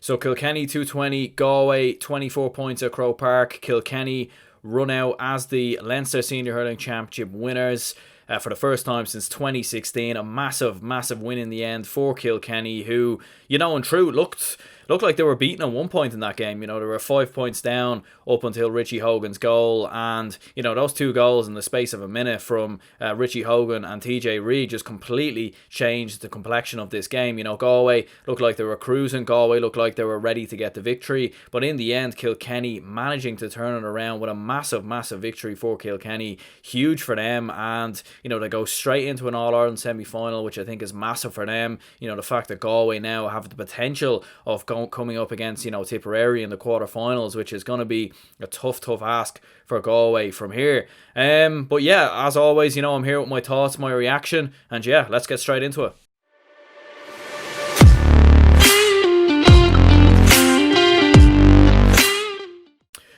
So Kilkenny 220, Galway 24 points at Croke Park. Kilkenny run out as the Leinster Senior Hurling Championship winners for the first time since 2016. A massive, massive win in the end for Kilkenny, who, in truth, looked like they were beaten at one point in that game. They were 5 points down up until Richie Hogan's goal, and those two goals in the space of a minute from Richie Hogan and TJ Reid just completely changed the complexion of this game. Galway looked like they were cruising. Galway looked like they were ready to get the victory, but in the end, Kilkenny managing to turn it around with a massive, massive victory for Kilkenny. Huge for them, and they go straight into an All-Ireland semi-final, which I think is massive for them. The fact that Galway now have the potential of coming up against Tipperary in the quarterfinals, which is going to be a tough ask for Galway from here. But yeah, as always, I'm here with my thoughts, my reaction, and yeah, let's get straight into it.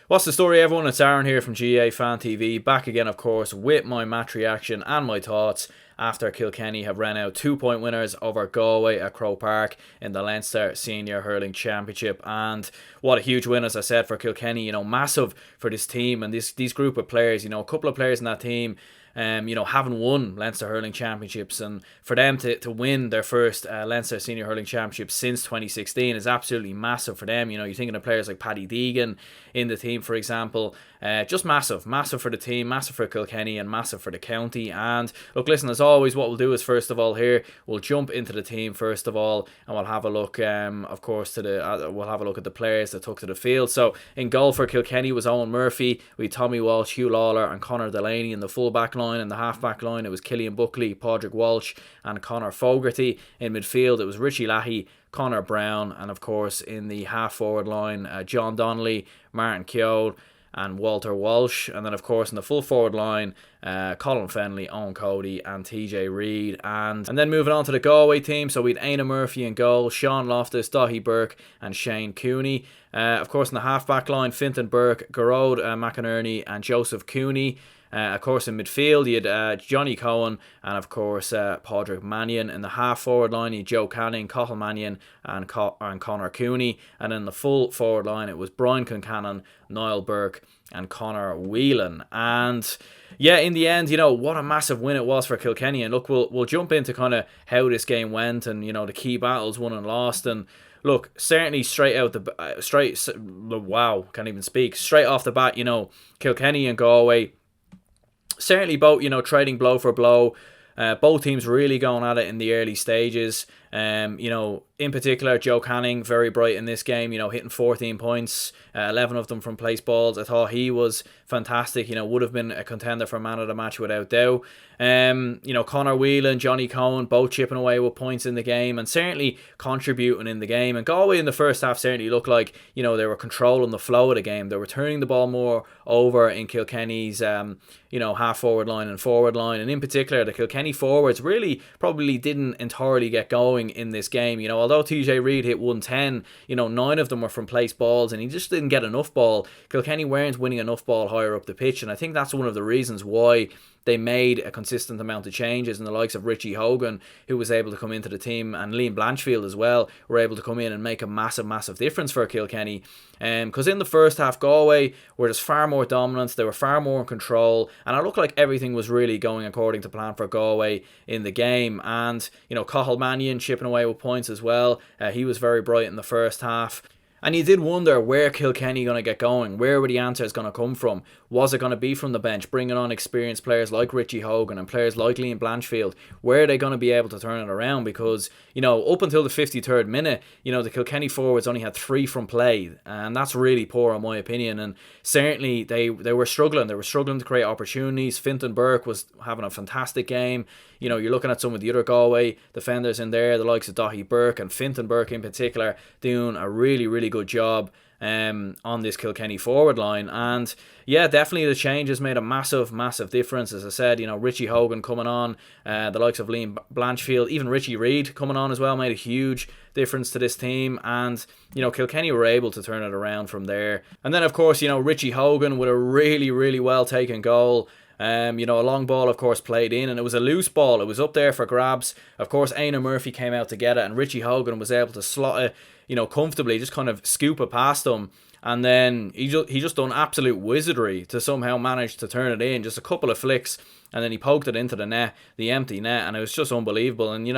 What's the story, everyone? It's Aaron here from GA Fan TV, back again, of course, with my match reaction and my thoughts after Kilkenny have ran out 2-point winners over Galway at Croke Park in the Leinster Senior Hurling Championship. And what a huge win, as I said, for Kilkenny. Massive for this team and this group of players. A couple of players in that team haven't won Leinster Hurling Championships, and for them to win their first Leinster Senior Hurling Championship since 2016 is absolutely massive for them. You're thinking of players like Paddy Deegan in the team, for example. Just massive for the team, massive for Kilkenny, and massive for the county. And look, listen, as always, what we'll do is, first of all, here we'll jump into the team first of all, and we'll have a look, of course, we'll have a look at the players that took to the field. So in goal for Kilkenny was Owen Murphy, with Tommy Walsh, Hugh Lawler, and Conor Delaney in the full back line. In the half back line, it was Killian Buckley, Padraig Walsh, and Conor Fogarty. In midfield, it was Richie Lahey, Conor Brown, and of course in the half forward line, John Donnelly, Martin Keogh, and Walter Walsh. And then of course in the full forward line, Colin Fennelly, Owen Cody, and TJ Reid. And then moving on to the Galway team, so we had Aina Murphy in goal, Sean Loftus, Dahi Burke, and Shane Cooney. Of course in the half back line, Fintan Burke, Garrod McInerney, and Joseph Cooney. Of course in midfield you had Johnny Cohen, and of course Padraig Mannion. In the half forward line you had Joe Canning, Cathal Mannion, and Conor Cooney. And in the full forward line it was Brian Concannon, Niall Burke, and Conor Whelan. And yeah, in the end, what a massive win it was for Kilkenny. And look, we'll jump into kind of how this game went, and the key battles won and lost. And look, certainly straight off the bat, Kilkenny and Galway certainly both, trading blow for blow. Both teams really going at it in the early stages. In particular, Joe Canning, very bright in this game, hitting 14 points, 11 of them from place balls. I thought he was fantastic, would have been a contender for man of the match without doubt. Conor Whelan, Johnny Cohen, both chipping away with points in the game and certainly contributing in the game. And Galway in the first half certainly looked like, they were controlling the flow of the game. They were turning the ball more over in Kilkenny's, half forward line and forward line. And in particular, the Kilkenny forwards really probably didn't entirely get going in this game. Although TJ Reid hit 110, 9 of them were from place balls, and he just didn't get enough ball. Kilkenny weren't winning enough ball higher up the pitch, and I think that's one of the reasons why they made a consistent amount of changes, and the likes of Richie Hogan, who was able to come into the team, and Liam Blanchfield as well, were able to come in and make a massive difference for Kilkenny. Because in the first half, Galway were just far more dominant, they were far more in control, and it looked like everything was really going according to plan for Galway in the game. And, Cathal Mannion chipping away with points as well. He was very bright in the first half. And you did wonder, where Kilkenny going to get going? Where were the answers going to come from? Was it going to be from the bench, bringing on experienced players like Richie Hogan and players like Liam Blanchfield? Where are they going to be able to turn it around? Because, up until the 53rd minute, the Kilkenny forwards only had 3 from play. And that's really poor, in my opinion. And certainly they were struggling. They were struggling to create opportunities. Fintan Burke was having a fantastic game. You're looking at some of the other Galway defenders in there, the likes of Dahi Burke and Fintan Burke in particular, doing a really good job on this Kilkenny forward line. And yeah, definitely the changes made a massive difference. As I said, Richie Hogan coming on, the likes of Liam Blanchfield, even Richie Reid coming on as well, made a huge difference to this team. And Kilkenny were able to turn it around from there. And then of course, Richie Hogan with a really well taken goal. A long ball, of course, played in, and it was a loose ball. It was up there for grabs. Of course, Aina Murphy came out to get it, and Richie Hogan was able to slot it, comfortably, just kind of scoop it past them. And then he just done absolute wizardry to somehow manage to turn it in. Just a couple of flicks, and then he poked it into the net, the empty net, and it was just unbelievable. And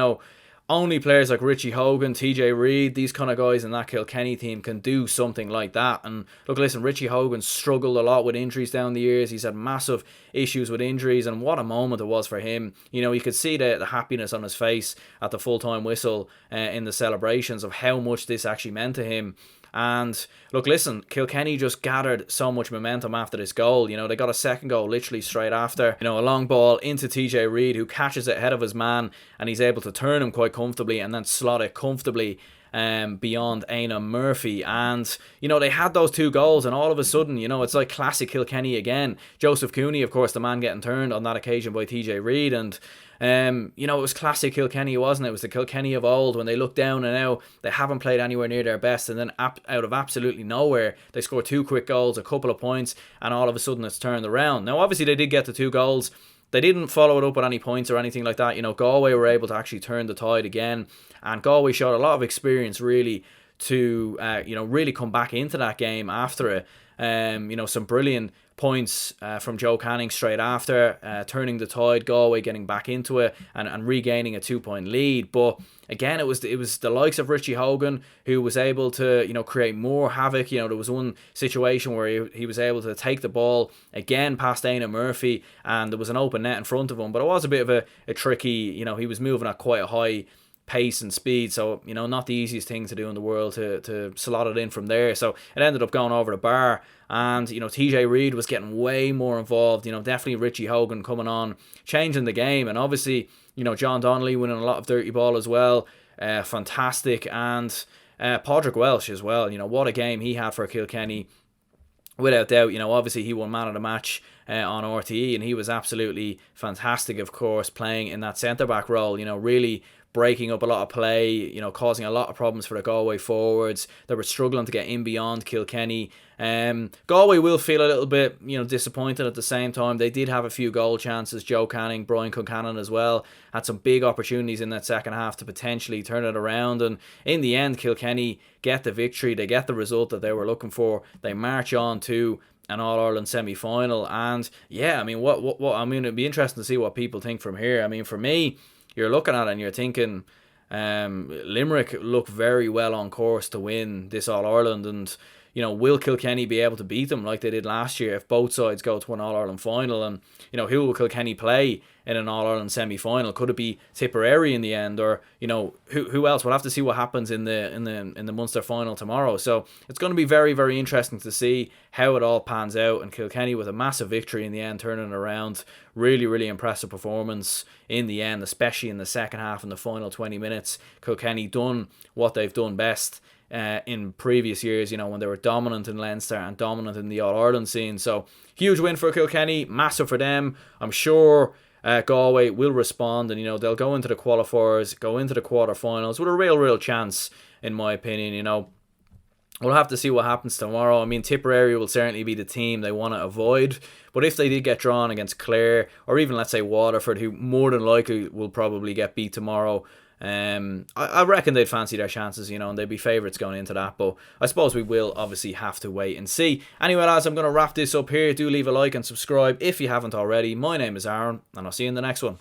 only players like Richie Hogan, TJ Reid, these kind of guys in that Kilkenny team can do something like that. And look, listen, Richie Hogan struggled a lot with injuries down the years. He's had massive issues with injuries, and what a moment it was for him. You could see the happiness on his face at the full-time whistle in the celebrations of how much this actually meant to him. And look, listen, Kilkenny just gathered so much momentum after this goal. They got a second goal literally straight after. A long ball into TJ Reid, who catches it ahead of his man, and he's able to turn him quite comfortably and then slot it comfortably beyond Éanna Murphy. And they had those two goals, and all of a sudden, it's like classic Kilkenny again. Joseph Cooney, of course, the man getting turned on that occasion by TJ Reid, and it was classic Kilkenny, wasn't it? It was the Kilkenny of old when they look down and now they haven't played anywhere near their best, and then out of absolutely nowhere they score two quick goals, a couple of points, and all of a sudden it's turned around. Now obviously they did get the two goals. They didn't follow it up with any points or anything like that. Galway were able to actually turn the tide again, and Galway showed a lot of experience really to really come back into that game after it. Some brilliant points from Joe Canning straight after, turning the tide, Galway getting back into it and regaining a 2-point lead. But again, it was the likes of Richie Hogan who was able to create more havoc. There was one situation where he was able to take the ball again past Éanna Murphy, and there was an open net in front of him, but it was a bit of a tricky, he was moving at quite a high pace and speed, so not the easiest thing to do in the world to slot it in from there. So it ended up going over the bar, and TJ Reid was getting way more involved. Definitely Richie Hogan coming on, changing the game, and obviously John Donnelly winning a lot of dirty ball as well. Fantastic. And Padraig Welsh as well. What a game he had for Kilkenny. Without doubt, obviously he won man of the match on RTE, and he was absolutely fantastic, of course, playing in that centre-back role, really breaking up a lot of play, causing a lot of problems for the Galway forwards. They were struggling to get in beyond Kilkenny. Galway will feel a little bit, disappointed at the same time. They did have a few goal chances. Joe Canning, Brian Concannon as well, had some big opportunities in that second half to potentially turn it around. And in the end, Kilkenny get the victory. They get the result that they were looking for. They march on to an All-Ireland semi-final. And yeah, it'd be interesting to see what people think from here. For me, you're looking at it and you're thinking Limerick look very well on course to win this All-Ireland, and will Kilkenny be able to beat them like they did last year if both sides go to an All-Ireland final? And who will Kilkenny play in an All-Ireland semi-final? Could it be Tipperary in the end, or who else? We'll have to see what happens in the Munster final tomorrow. So it's going to be very, very interesting to see how it all pans out. And Kilkenny with a massive victory in the end, turning it around. Really, really impressive performance in the end, especially in the second half and the final 20 minutes. Kilkenny done what they've done best in previous years, when they were dominant in Leinster and dominant in the All-Ireland scene. So huge win for Kilkenny, massive for them. I'm sure Galway will respond, and they'll go into the qualifiers, go into the quarterfinals with a real chance, in my opinion. We'll have to see what happens tomorrow. Tipperary will certainly be the team they want to avoid, but if they did get drawn against Clare, or even let's say Waterford, who more than likely will probably get beat tomorrow, I reckon they'd fancy their chances, and they'd be favourites going into that. But I suppose we will obviously have to wait and see. Anyway, lads, I'm going to wrap this up here. Do leave a like and subscribe if you haven't already. My name is Aaron, and I'll see you in the next one.